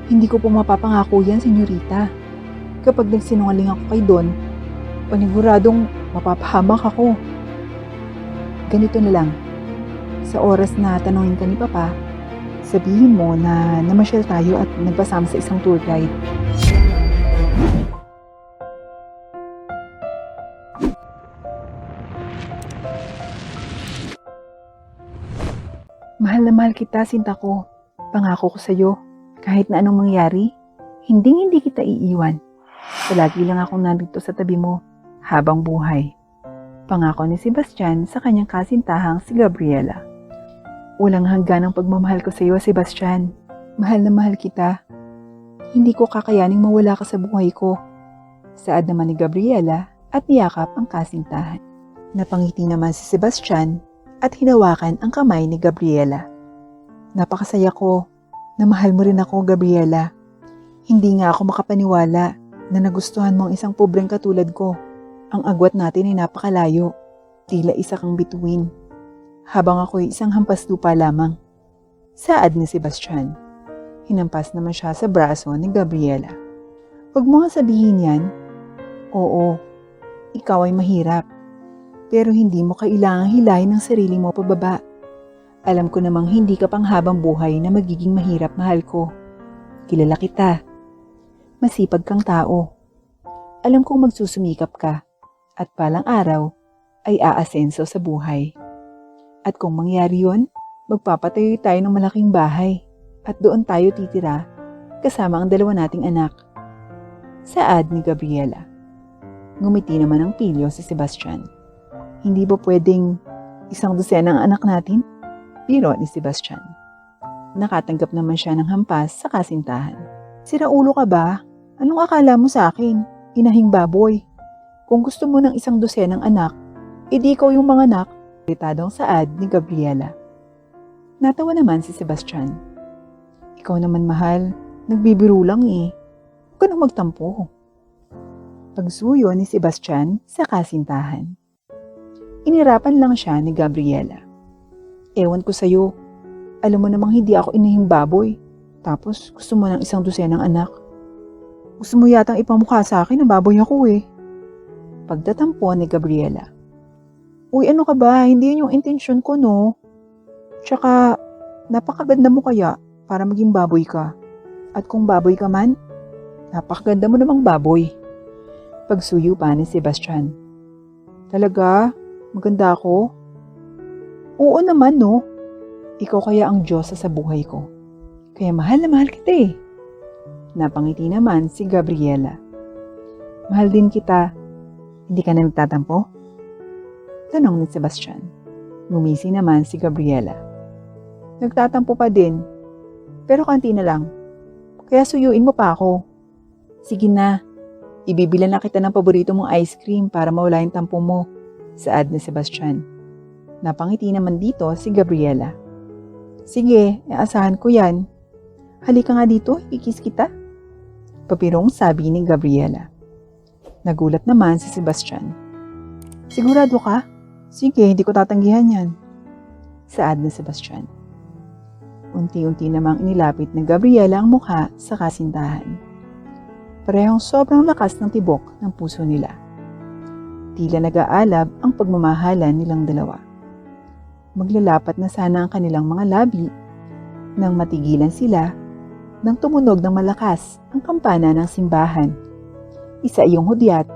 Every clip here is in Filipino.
Hindi ko po mapapangako yan, senyorita. Kapag nagsinungaling ako kay Don, paniguradong mapapahamak ako. Ganito na lang, sa oras na tanungin ka ni Papa, sabihin mo na namasyal tayo at nagpasama sa isang tour guide. Mahal na mahal kita, sinta ko. Pangako ko sa'yo, kahit na anong mangyari, hindi kita iiwan. Palagi lang akong nandito sa tabi mo, habang buhay. Pangako ni Sebastian sa kanyang kasintahang si Gabriela. Walang hanggan ang pagmamahal ko sa iyo, Sebastian. Mahal na mahal kita. Hindi ko kakayaning mawala ka sa buhay ko. Saad naman ni Gabriela at niyakap ang kasintahan. Napangiti naman si Sebastian at hinawakan ang kamay ni Gabriela. Napakasaya ko na mahal mo rin ako, Gabriela. Hindi nga ako makapaniwala na nagustuhan mo ang isang pobreng katulad ko. Ang agwat natin ay napakalayo. Tila isa kang bituin. Habang ako'y isang hampas lupa lamang. Saad ni Sebastian. Hinampas naman siya sa braso ni Gabriela. Huwag mo nga sabihin yan. Oo, ikaw ay mahirap. Pero hindi mo kailangang hilahin ang sarili mo pababa. Alam ko namang hindi ka pang habang buhay na magiging mahirap, mahal ko. Kilala kita. Masipag kang tao. Alam kong magsusumikap ka at palang araw ay aasenso sa buhay. At kung mangyari yon, magpapatayo tayo ng malaking bahay at doon tayo titira kasama ang dalawa nating anak. Saad ni Gabriela. Ngumiti naman ang pilyo si Sebastian. Hindi ba pwedeng isang dosenang anak natin? Biro ni Sebastian. Nakatanggap naman siya ng hampas sa kasintahan. Siraulo ka ba? Anong akala mo sa akin? Inahing baboy. Kung gusto mo ng isang dosenang anak, edi ikaw yung mga anak. Ritadong saad ni Gabriela. Natawa naman si Sebastian. Ikaw naman, mahal, nagbibiro lang eh. Huwag ka nang magtampo. Pagsuyo ni Sebastian sa kasintahan. Inirapan lang siya ni Gabriela. Ewan ko sa'yo, alam mo namang hindi ako inahing baboy. Tapos gusto mo ng isang dosenang anak. Gusto mo yatang ipamukha sa akin na baboy ako eh. Pagtatampo ni Gabriela. Uy, ano ka ba? Hindi yun yung intensyon ko, no? Tsaka, napakaganda mo kaya para maging baboy ka. At kung baboy ka man, napakaganda mo namang baboy. Pagsuyo pa ni Sebastian. Talaga? Maganda ako? Oo naman, no? Ikaw kaya ang Diyosa sa buhay ko. Kaya mahal na mahal kita eh. Napangiti naman si Gabriela. Mahal din kita. Hindi ka na nagtatampo? Tanong ni Sebastian. Ngumisi naman si Gabriela. Nagtatampo pa din. Pero kanti na lang. Kaya suyuin mo pa ako. Sige na. Ibibilan na kita ng paborito mong ice cream para mawala yung tampo mo. Saad ni Sebastian. Napangiti naman dito si Gabriela. Sige, aasahan ko yan. Halika nga dito, ikis kita. Papirong sabi ni Gabriela. Nagulat naman si Sebastian. Sigurado ka? Sige, hindi ko tatanggihan yan. Saad ni Sebastian. Unti-unti namang inilapit ni Gabriela ang mukha sa kasintahan. Parehong sobrang lakas ng tibok ng puso nila. Tila nag-aalab ang pagmamahalan nilang dalawa. Maglalapat na sana ang kanilang mga labi nang matigilan sila nang tumunog ng malakas ang kampana ng simbahan. Isa iyong hudyat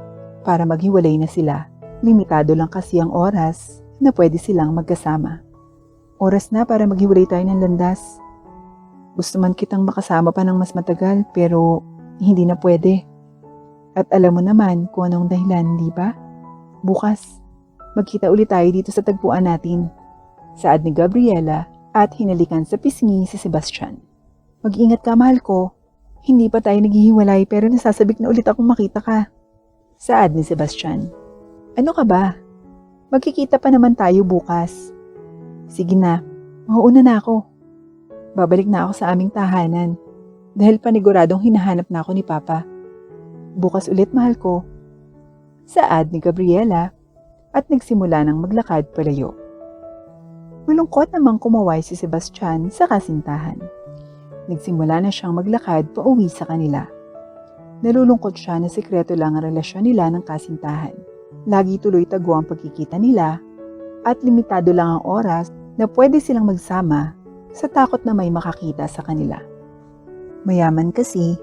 para maghiwalay na sila. Limitado lang kasi ang oras na pwede silang magkasama. Oras na para maghiwalay tayo ng landas. Gusto man kitang makasama pa ng mas matagal pero hindi na pwede. At alam mo naman kung anong dahilan, di ba? Bukas, magkita ulit tayo dito sa tagpuan natin. Saad ni Gabriela at hinalikan sa pisngi si Sebastian. Mag-ingat ka, mahal ko. Hindi pa tayo naghihiwalay pero nasasabik na ulit akong makita ka. Saad ni Sebastian. Ano ka ba? Magkikita pa naman tayo bukas. Sige na, mauuna na ako. Babalik na ako sa aming tahanan dahil paniguradong hinahanap na ako ni Papa. Bukas ulit, mahal ko. Saad ni Gabriela at nagsimula ng maglakad palayo. Malungkot namang kumaway si Sebastian sa kasintahan. Nagsimula na siyang maglakad pauwi sa kanila. Nalulungkot siya na sikreto lang ang relasyon nila ng kasintahan. Lagi tuloy tago ang pagkikita nila at limitado lang ang oras na pwede silang magsama sa takot na may makakita sa kanila. Mayaman kasi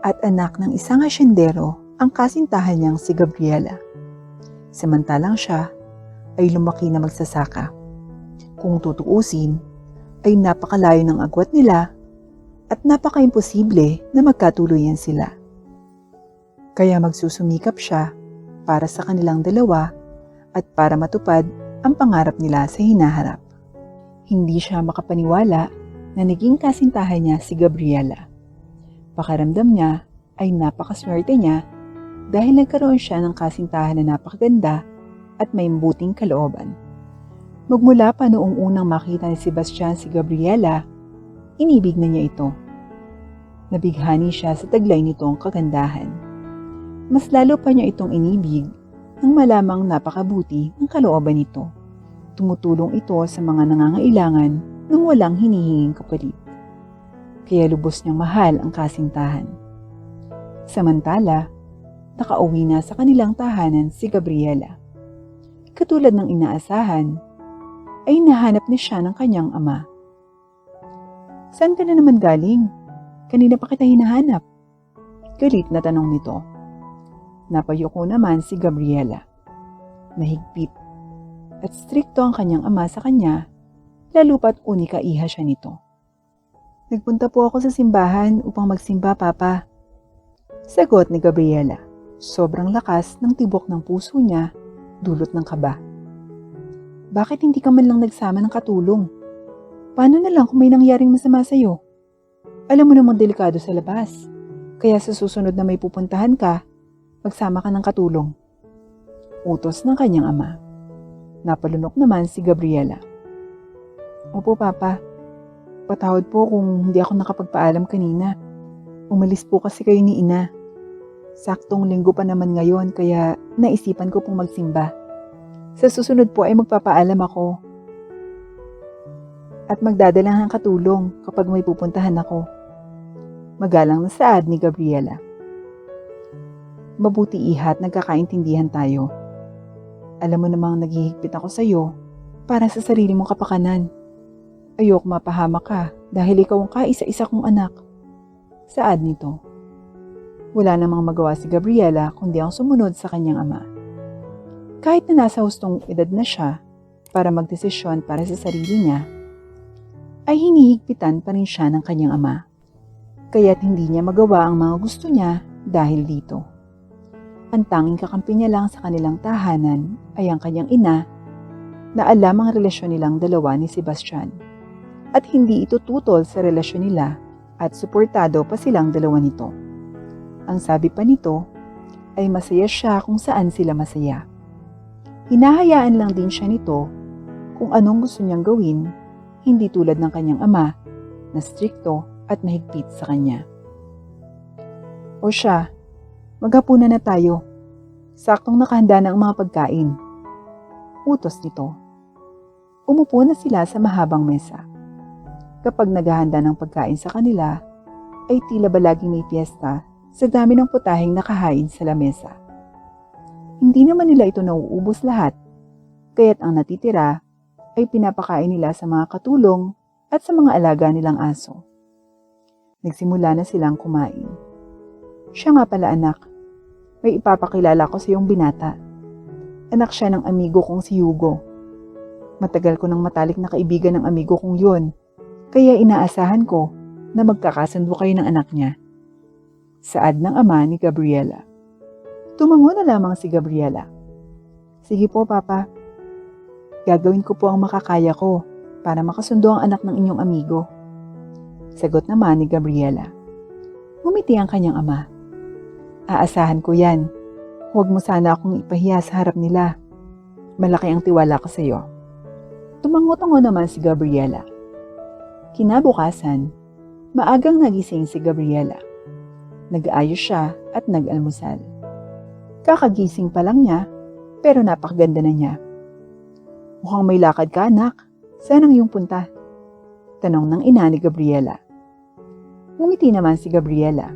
at anak ng isang asyendero ang kasintahan niyang si Gabriela. Samantalang siya ay lumaki na magsasaka. Kung tutuusin, ay napakalayo ng agwat nila at napaka-imposible na magkatuluyan sila. Kaya magsusumikap siya para sa kanilang dalawa at para matupad ang pangarap nila sa hinaharap. Hindi siya makapaniwala na naging kasintahan niya si Gabriela. Pakiramdam niya ay napakaswerte niya dahil nagkaroon siya ng kasintahan na napakaganda at may mabuting kalooban. Magmula pa noong unang makita ni Sebastian si Gabriela, inibig na niya ito. Nabighani siya sa taglay nitong kagandahan. Mas lalo pa niya itong inibig nang malamang napakabuti ng kalooban nito. Tumutulong ito sa mga nangangailangan nang walang hinihinging kapalit. Kaya lubos niyang mahal ang kasintahan. Samantala, nakauwi na sa kanilang tahanan si Gabriela. Katulad ng inaasahan, ay nahanap na siya ng kanyang ama. "Saan ka na naman galing? Kanina pa kita hinahanap." Galit na tanong nito. Napayuko naman si Gabriela. Mahigpit at strikto ang kanyang ama sa kanya, lalo pat unika iha siya nito. "Nagpunta po ako sa simbahan upang magsimba, Papa." Sagot ni Gabriela. Sobrang lakas ng tibok ng puso niya, dulot ng kaba. "Bakit hindi ka man lang nagsama ng katulong? Paano na lang kung may nangyaring masama sa'yo? Alam mo namang delikado sa labas, kaya sa susunod na may pupuntahan ka, magsama ka ng katulong." Utos ng kanyang ama. Napalunok naman si Gabriela. "Opo, Papa. Patawad po kung hindi ako nakapagpaalam kanina. Umalis po kasi kayo ni Ina. Saktong linggo pa naman ngayon kaya naisipan ko pong magsimba. Sa susunod po ay magpapaalam ako at magdadala ng katulong kapag may pupuntahan ako." Magalang na saad ni Gabriela. "Mabuti iha at nagkakaintindihan tayo. Alam mo namang naghihigpit ako sa iyo para sa sarili mong kapakanan. Ayoko mapahamak ka dahil ikaw ang kaisa-isa kong anak." Saad nito. Wala namang magawa si Gabriela kundi ang sumunod sa kanyang ama. Kahit na nasa hustong edad na siya para magdesisyon para sa sarili niya, ay hinihigpitan pa rin siya ng kanyang ama. Kaya't hindi niya magawa ang mga gusto niya dahil dito. Ang tanging kakampi niya lang sa kanilang tahanan ay ang kanyang ina na alam ang relasyon nilang dalawa ni Sebastian at hindi ito tutol sa relasyon nila at suportado pa silang dalawa nito. Ang sabi pa nito ay masaya siya kung saan sila masaya. Hinahayaan lang din siya nito kung anong gusto niyang gawin, hindi tulad ng kanyang ama na strikto at mahigpit sa kanya. "O siya, maghapunan na tayo. Saktong nakahanda na ang mga pagkain." Utos nito. Umupo na sila sa mahabang mesa. Kapag naghahanda ng pagkain sa kanila, ay tila ba laging may piyesta sa dami ng putaheng nakahain sa lamesa. Hindi naman nila ito nauubos lahat, kaya't ang natitira ay pinapakain nila sa mga katulong at sa mga alaga nilang aso. Nagsimula na silang kumain. "Siya nga pala anak, may ipapakilala ko sa iyong binata. Anak siya ng amigo kong si Hugo. Matagal ko nang matalik na kaibigan ng amigo kong yun, kaya inaasahan ko na magkakasundo kayo ng anak niya." Saad ng ama ni Gabriela. Tumango na lamang si Gabriela. "Sige po, Papa. Gagawin ko po ang makakaya ko para makasundo ang anak ng inyong amigo." Sagot naman ni Gabriela. Ngumiti ang kanyang ama. "Aasahan ko yan. Huwag mo sana akong ipahiya sa harap nila. Malaki ang tiwala ko sa iyo." Tumango-tango naman si Gabriela. Kinabukasan, maagang nagising si Gabriela. Nag-aayos siya at nag-almusal. Kakagising pa lang niya, pero napakaganda na niya. "Mukhang may lakad ka, anak. Saan ang iyong punta?" Tanong ng ina ni Gabriela. Ngumiti naman si Gabriela.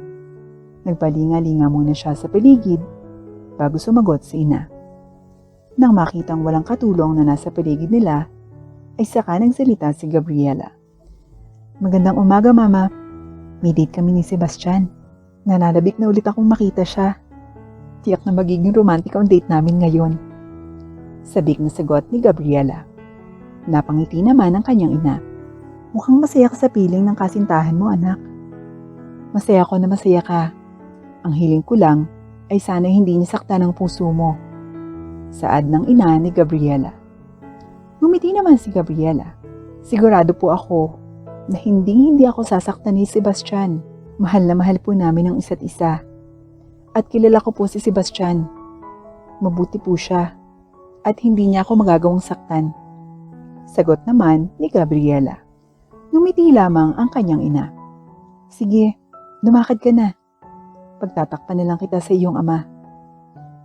Nagpalinga-linga muna siya sa paligid bago sumagot si ina. Nang makitang walang katulong na nasa paligid nila, ay saka nagsalita si Gabriela. Magandang umaga, Mama. May date kami ni Sebastian. Nananabik na ulit akong makita siya. Tiyak na magiging romantic ang date namin ngayon. Sabik na sagot ni Gabriela. Napangiti naman ang kanyang ina. Mukhang masaya ka sa piling ng kasintahan mo, anak. Masaya ko na masaya ka. Ang hiling ko lang ay sana hindi niya saktan ang puso mo. Saad ng ina ni Gabriela. Ngumiti naman si Gabriela. Sigurado po ako na hindi ako sasaktan ni Sebastian. Mahal na mahal po namin ang isa't isa. At kilala ko po si Sebastian. Mabuti po siya. At hindi niya ako magagawang saktan. Sagot naman ni Gabriela. Ngumiti lamang ang kanyang ina. Sige, lumakad ka na. Pagtatakpan na lang kita sa iyong ama.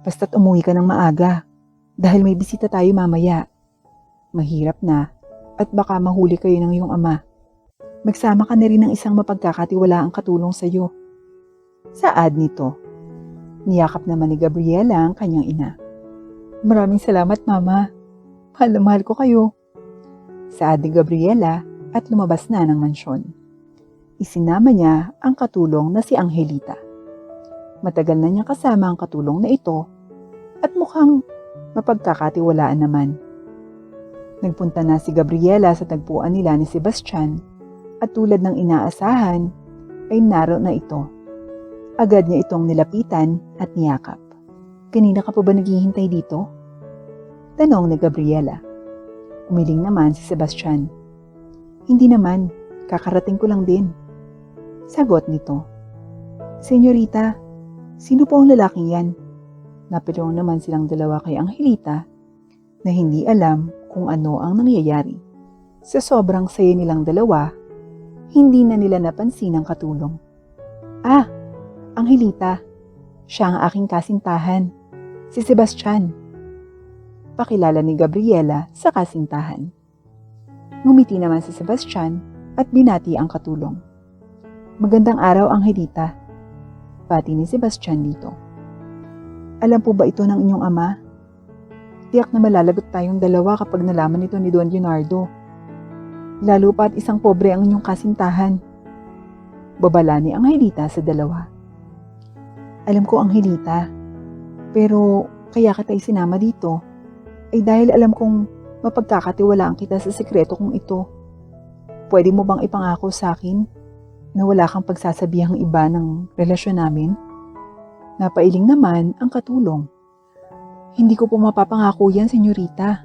Basta't umuwi ka ng maaga dahil may bisita tayo mamaya. Mahirap na at baka mahuli kayo ng iyong ama. Magsama ka na rin ng isang mapagkakatiwalaang katulong sa iyo. Saad nito. Niyakap naman ni Gabriela ang kanyang ina. Maraming salamat, Mama. Mahal na mahal ko kayo. Saad ni Gabriela at lumabas na ng mansyon. Isinama niya ang katulong na si Angelita. Matagal na niya kasama ang katulong na ito at mukhang mapagkakatiwalaan naman. Nagpunta na si Gabriela sa tagpuan nila ni Sebastian at tulad ng inaasahan ay naroon na ito. Agad niya itong nilapitan at niyakap. Kanina ka pa ba naghihintay dito? Tanong ni Gabriela. Umiling naman si Sebastian. Hindi naman, kakarating ko lang din. Sagot nito. Senyorita, sino po ang lalaking yan? Napilong naman silang dalawa kay Angelita na hindi alam kung ano ang nangyayari. Sa sobrang saya nilang dalawa, hindi na nila napansin ang katulong. Ah, Angelita, siya ang aking kasintahan, si Sebastian. Pakilala ni Gabriela sa kasintahan. Ngumiti naman si Sebastian at binati ang katulong. Magandang araw, Angelita. Pati ni Sebastian dito. Alam po ba ito ng inyong ama? Tiyak na malalagot tayong dalawa kapag nalaman ito ni Don Leonardo. Lalo pa at isang pobre ang inyong kasintahan. Babala ni Angelita sa dalawa. Alam ko, Angelita, pero kaya kita isinama dito ay dahil alam kong mapagkakatiwalaan kita sa sikreto kong ito. Pwede mo bang ipangako sa akin na wala kang pagsasabihang iba ng relasyon namin? Napailing naman ang katulong. Hindi ko po mapapangako yan, senyorita.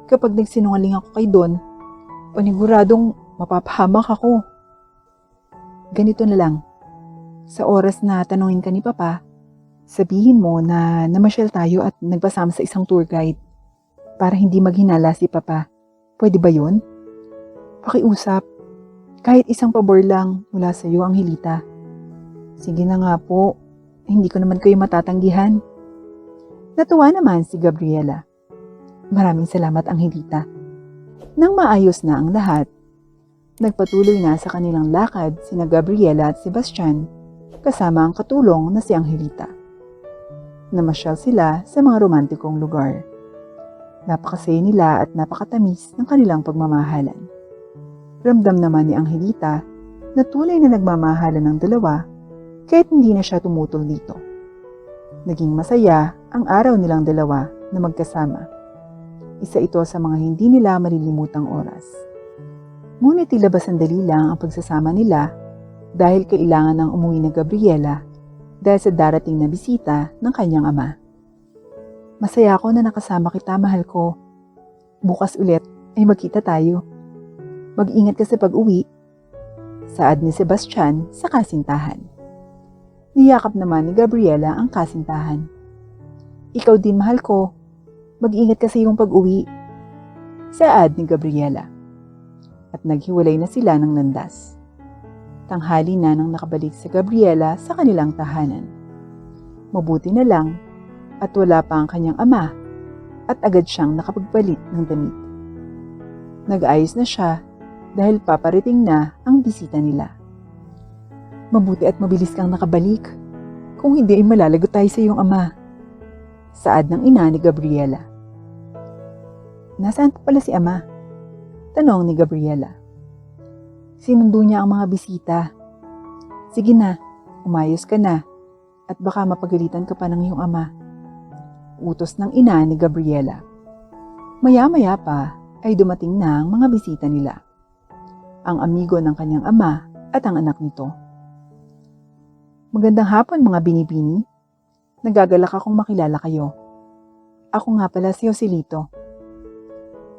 Kapag nagsinungaling ako kay Don, paniguradong mapapahamak ako. Ganito na lang. Sa oras na tanungin ka ni Papa, sabihin mo na namasyal tayo at nagpasama sa isang tour guide para hindi maghinala si Papa. Pwede ba yun? Pakiusap. Kahit isang pabor lang mula sa iyo, Angelita. Sige na nga po. Hindi ko naman kayo matatanggihan. Natuwa naman si Gabriela. Maraming salamat, Angelita. Nang maayos na ang lahat, nagpatuloy na sa kanilang lakad sina Gabriela at Sebastian kasama ang katulong na si Angelita. Namasyal sila sa mga romantikong lugar. Napakasaya nila at napakatamis ng kanilang pagmamahalan. Ramdam naman ni Angelita na tunay na nagmamahalan ng dalawa kahit hindi na siya tumutol dito. Naging masaya ang araw nilang dalawa na magkasama. Isa ito sa mga hindi nila malilimutang oras. Ngunit tila ba sandali lang ang pagsasama nila dahil kailangan ng umuwi na Gabriela dahil sa darating na bisita ng kanyang ama. Masaya ako na nakasama kita, mahal ko. Bukas ulit ay magkita tayo. Mag-ingat ka sa pag-uwi. Saad ni Sebastian sa kasintahan. Niyakap naman ni Gabriela ang kasintahan. Ikaw din, mahal ko. Mag-ingat ka sa iyong pag-uwi. Saad ni Gabriela. At naghiwalay na sila ng landas. Tanghali na nang nakabalik si Gabriela sa kanilang tahanan. Mabuti na lang at wala pa ang kanyang ama at agad siyang nakapagpalit ng damit. Nag-ayos na siya dahil paparating na ang bisita nila. Mabuti at mabilis kang nakabalik. Kung hindi ay malalagot tayo sa iyong ama. Saad ng ina ni Gabriela. Nasaan po pala si ama? Tanong ni Gabriela. Sinundo niya ang mga bisita. Sige na, umayos ka na at baka mapagalitan ka pa ng iyong ama. Utos ng ina ni Gabriela. Maya-maya pa ay dumating na ang mga bisita nila. Ang amigo ng kanyang ama at ang anak nito. Magandang hapon mga binibini. Nagagalak akong makilala kayo. Ako nga pala si Joselito.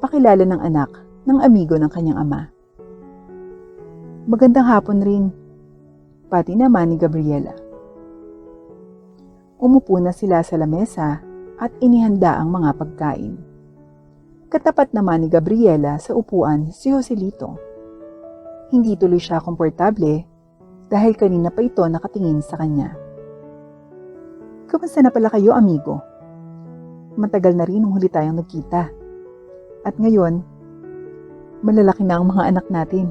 Pakilala ng anak ng amigo ng kanyang ama. Magandang hapon rin. Pati naman ni Gabriela. Umupo na sila sa lamesa at inihanda ang mga pagkain. Katapat naman ni Gabriela sa upuan si Joselito. Hindi tuloy siya komportable dahil kanina pa ito nakatingin sa kanya. Kamusta na pala kayo, amigo? Matagal na rin nung huli tayong nagkita. At ngayon, malalaki na ang mga anak natin.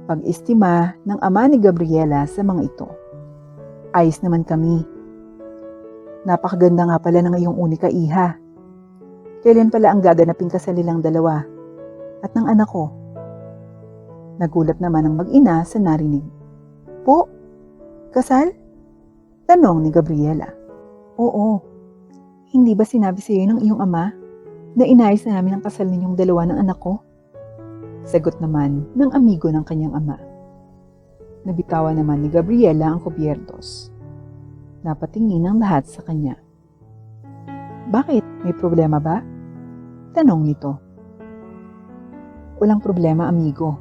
Pag-estima ng ama ni Gabriela sa mga ito. Ayos naman kami. Napakaganda nga pala ng iyong unika iha. Kailan pala ang gaganaping kasal nilang dalawa? At ng anak ko? Nagulat naman ang mag-ina sa narinig. Po? Kasal? Tanong ni Gabriela. Oo. Hindi ba sinabi sa iyo ng iyong ama na inayos na namin ang kasal ninyong dalawa ng anak ko? Sagot naman ng amigo ng kanyang ama. Nabitawan naman ni Gabriela ang kubyertos. Napatingin ang lahat sa kanya. Bakit? May problema ba? Tanong nito. Walang problema, amigo.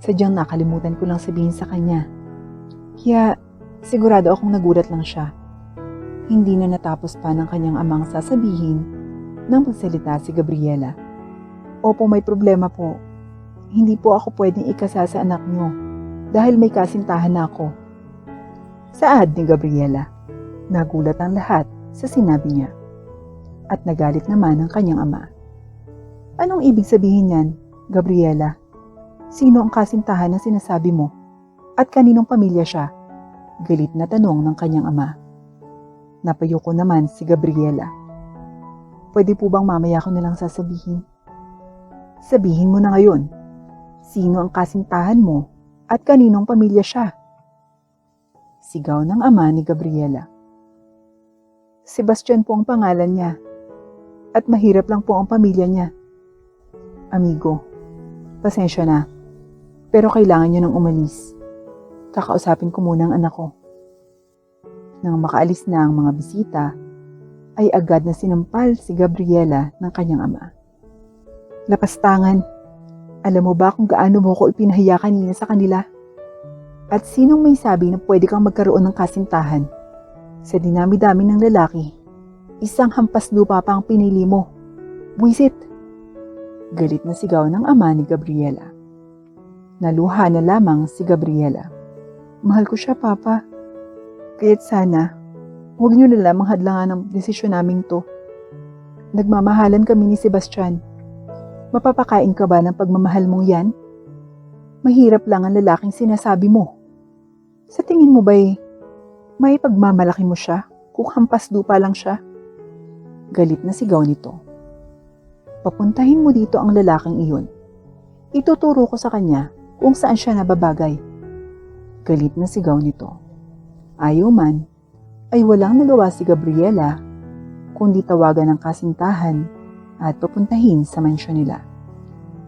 Sadyang nakalimutan ko lang sabihin sa kanya. Kaya sigurado akong nagulat lang siya. Hindi na natapos pa ng kanyang amang sasabihin nang magsalita si Gabriela. Opo, may problema po. Hindi po ako pwedeng ikasal sa anak niyo dahil may kasintahan na ako. Saad ni Gabriela. Nagulat ang lahat sa sinabi niya. At nagalit naman ang kanyang ama. Anong ibig sabihin niyan, Gabriela? Sino ang kasintahan na sinasabi mo? At kaninong pamilya siya? Galit na tanong ng kanyang ama. Napayuko naman si Gabriela. Pwede po bang mamaya ko nalang sasabihin? Sabihin mo na ngayon. Sino ang kasintahan mo at kaninong pamilya siya? Sigaw ng ama ni Gabriela. Sebastian po ang pangalan niya. At mahirap lang po ang pamilya niya. Amigo, pasensya na. Pero kailangan niyo nang umalis. Kakausapin ko muna ang anak ko. Nang makaalis na ang mga bisita, ay agad na sinampal si Gabriela ng kanyang ama. Lapastangan, alam mo ba kung gaano mo ko ipinahiya kanina sa kanila? At sinong may sabi na pwede kang magkaroon ng kasintahan? Sa dinami-dami ng lalaki, isang hampas lupa pa ang pinili mo. Buwisit! Galit na sigaw ng ama ni Gabriela. Naluha na lamang si Gabriela. Mahal ko siya, Papa. Kaya't sana, huwag niyo na lamang hadlangan ang desisyon naming to. Nagmamahalan kami ni Sebastian. Mapapakain ka ba ng pagmamahal mong yan? Mahirap lang ang lalaking sinasabi mo. Sa tingin mo ba'y may pagmamalaki mo siya kung hampas lupa lang siya? Galit na sigaw nito. Papuntahin mo dito ang lalaking iyon. Ituturo ko sa kanya kung saan siya nababagay. Galit na sigaw nito. Ayaw man, ay walang nagawa si Gabriela kundi tawagan ng kasintahan at papuntahin sa mansyon nila.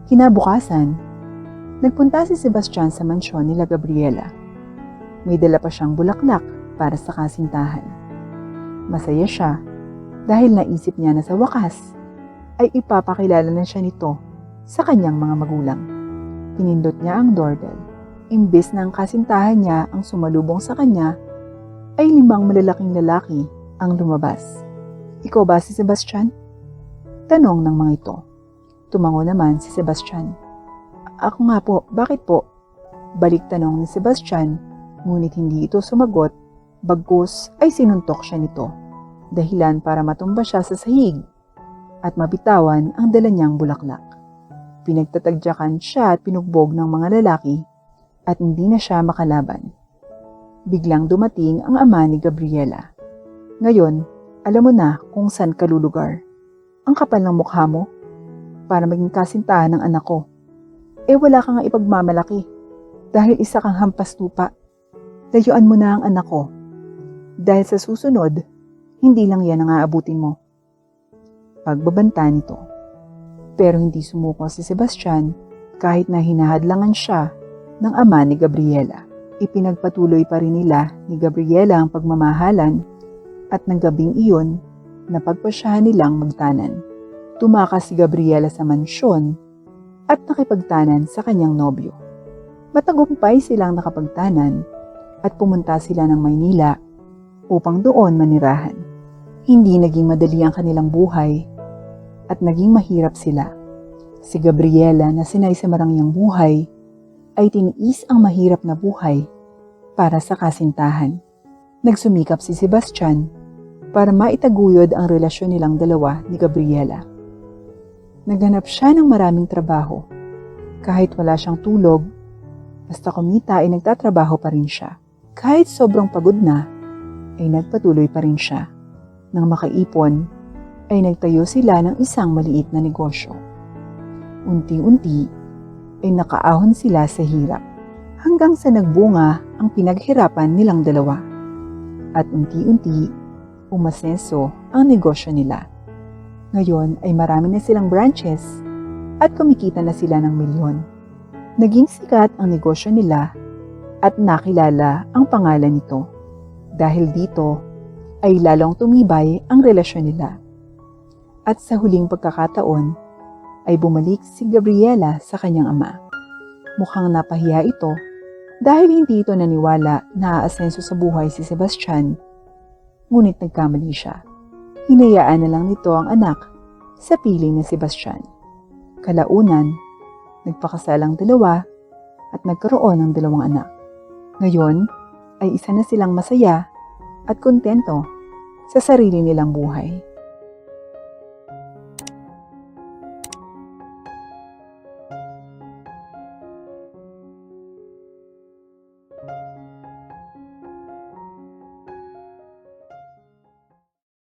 Kinabukasan, nagpunta si Sebastian sa mansyon nila Gabriela. May dala pa siyang bulaklak para sa kasintahan. Masaya siya dahil naisip niya na sa wakas ay ipapakilala na siya nito sa kanyang mga magulang. Pinindot niya ang doorbell. Imbes na ang kasintahan niya ang sumalubong sa kanya, ay 5 malalaking lalaki ang lumabas. Ikaw ba si Sebastian? Tanong ng mga ito. Tumango naman si Sebastian. Ako nga po, bakit po? Balik tanong ni Sebastian, ngunit hindi ito sumagot, bagkus ay sinuntok siya nito. Dahilan para matumba siya sa sahig at mabitawan ang dala niyang bulaklak. Pinagtatagyakan siya at pinugbog ng mga lalaki at hindi na siya makalaban. Biglang dumating ang ama ni Gabriela. Ngayon, alam mo na kung saan ka lulugar. Ang kapal ng mukha mo para maging kasintahan ng anak ko. Wala kang ipagmamalaki dahil isa kang hampas lupa. Layuan mo na ang anak ko. Dahil sa susunod, hindi lang yan ang aabutin mo. Pagbabanta nito. Pero hindi sumuko si Sebastian kahit na hinahadlangan siya ng ama ni Gabriela. Ipinagpatuloy pa rin nila ni Gabriela ang pagmamahalan at ng gabing iyon napagpasyahan nilang magtanan. Tumakas si Gabriela sa mansyon at nakipagtanan sa kanyang nobyo. Matagumpay silang nakapagtanan at pumunta sila ng Maynila upang doon manirahan. Hindi naging madali ang kanilang buhay at naging mahirap sila. Si Gabriela na sinay sa marangyang buhay ay tiniis ang mahirap na buhay para sa kasintahan. Nagsumikap si Sebastian para maitaguyod ang relasyon nilang dalawa ni Gabriela. Naghanap siya ng maraming trabaho. Kahit wala siyang tulog, basta kumita ay nagtatrabaho pa rin siya. Kahit sobrang pagod na, ay nagpatuloy pa rin siya. Nang makaipon, ay nagtayo sila ng isang maliit na negosyo. Unti-unti, ay nakaahon sila sa hirap. Hanggang sa nagbunga ang pinaghirapan nilang dalawa. At unti-unti, umasenso ang negosyo nila. Ngayon ay marami na silang branches at kumikita na sila ng milyon. Naging sikat ang negosyo nila at nakilala ang pangalan nito. Dahil dito ay lalong tumibay ang relasyon nila. At sa huling pagkakataon ay bumalik si Gabriela sa kanyang ama. Mukhang napahiya ito dahil hindi ito naniwala na aasenso sa buhay si Sebastian. Ngunit nagkamali siya. Hinayaan na lang nito ang anak sa piling ni Sebastian. Kalaunan, nagpakasal ang dalawa at nagkaroon ng 2 anak. Ngayon ay isa na silang masaya at kontento sa sarili nilang buhay.